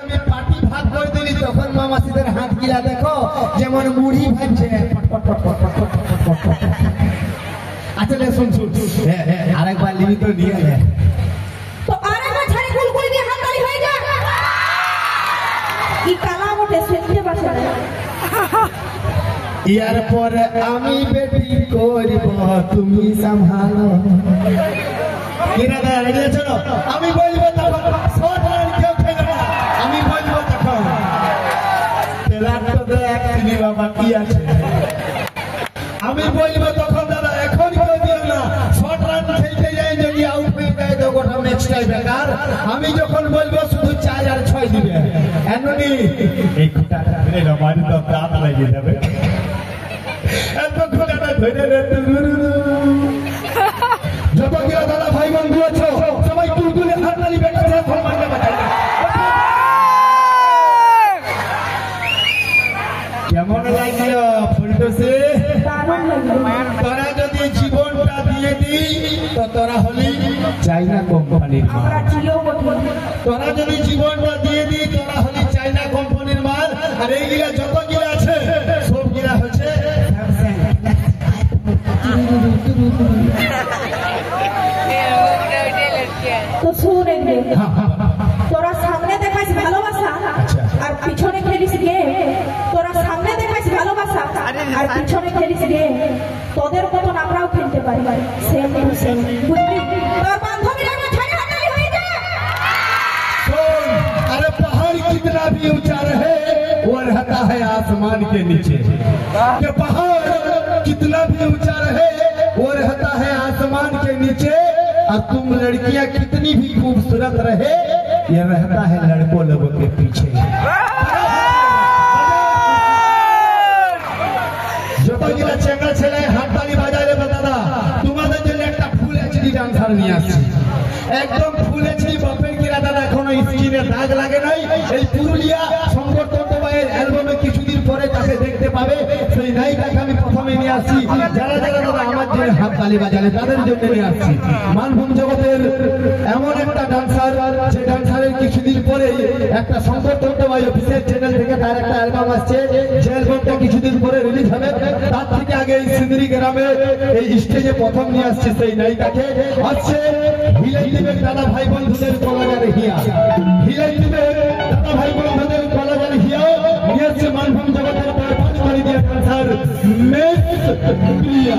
আমি পাটি ভাত করে দিলি তখন মামাসিদের হাত গিলা দেখো যেমন মুড়ি ভাজছে। আচ্ছা শুন শুন আরেকবার লিবি তো নিয়ে তো আরেকবার ছাড়ি গুলগুলি দিয়ে হাততালি হয়ে যা। কি কালা মোটে সেজে বসে ইয়ার পরে আমি বেটি করব তুমি সম্ভালো। কিনা দা রেডি আছো? আমি বলবো তখন শর্ট রান কেউ খেলে না। আমি বলবো তখন তেলার তো দেখ সিনেমা বাকি আছে। আমি বলবো তখন দাদা এখন কেউ দিও না। শর্ট রান খেলতে যাই যদি আউট হয়ে যায় তো গোটা ম্যাচটাই বেকার। আমি যখন বলবো শুধু 4 আর 6 দিবে। এমনি এই খুঁটাটা ধরে না মারি তো দাঁত লাগিয়ে যাবে। এত খুঁটাটা ধরে রে যত গিয়া দাদা ভাই বন্ধু আছো সবাই তুলতুলে হাততালি বেটা ছেড়ে ফল মারতে বাজায়। কেমন লাগলো ফুলটুসি? তোরা যদি জীবনটা দিয়ে দিই তো তোরা হলি চাইনা কোম্পানির মাল। তোরা যদি জীবনটা দিয়ে দিই তোরা হলি চাইনা কোম্পানির মাল। আর এইগুলা যত গিলা আছে সব গিলা হচ্ছে তো শুন তোরা সামনে দেখাস ভালোবাসা আর পিছনে খেলিস গেম। তোরা সামনে দেখাস ভালোবাসা আর পিছনে খেলিস গেম। তোদের মতন আমরাও খেলতে পারি সেম টু সেম বুঝলি? তোর বান্ধবীরা না ছাড়া হাততালি হয়ে যা। अरे पहाड़ कितना भी ऊंचा रहे वो रहता है आसमान के नीचे। कि पहाड़ कितना भी ऊंचा रहे वो रहता है आसमान के नीचे। और तुम लड़कियां कितनी भी खूबसूरत रहे ये रहता है लड़कों लोगों के पीछे। যত গিলা চেঙ্গা ছেলে হাততালি বাজালে দাদা তোমাদের জন্য একটা ফুল এইচডি ডান্সার নিয়ে আসছি। একদম ফুল এইচডি বাপের গিরা দাদা এখনো স্ক্রিনে দাগ লাগে নাই। এই পুরুলিয়া শঙ্কর তন্ত্রবাইয়ের অ্যালবামে কিছুদিন পরে তাকে দেখতে পাবে। সেই নায়িকাকে আমি প্রথমে নিয়ে আসছি। যারা যারা দাদা আমার জন্য হাততালি বাজালে তাদের জন্য নিয়ে আসছি মানভূম জগতের এমন একটা ডান্সার যে ডান্সারের কিছুদিন পরে একটা শঙ্কর তন্ত্রবাই অফিসিয়াল চ্যানেল থেকে তার একটা অ্যালবাম আসছে। যে অ্যালবামটা কিছুদিন পরে রিলিজ হবে। তার থেকে আগে এই সিন্দিরি গ্রামে এই স্টেজে প্রথম নিয়ে আসছে সেই নায়িকাকে। আসছে হিলাই দিবে দাদা ভাই বন্ধুদের কলাজারে হিয়া। হিলাই দিবে দাদা ভাই বন্ধুদের কলাজারে হিয়া নিয়ে আসছে মানভূম জগতের 5 করে দিয়ে ডান্সার মিস প্রিয়া।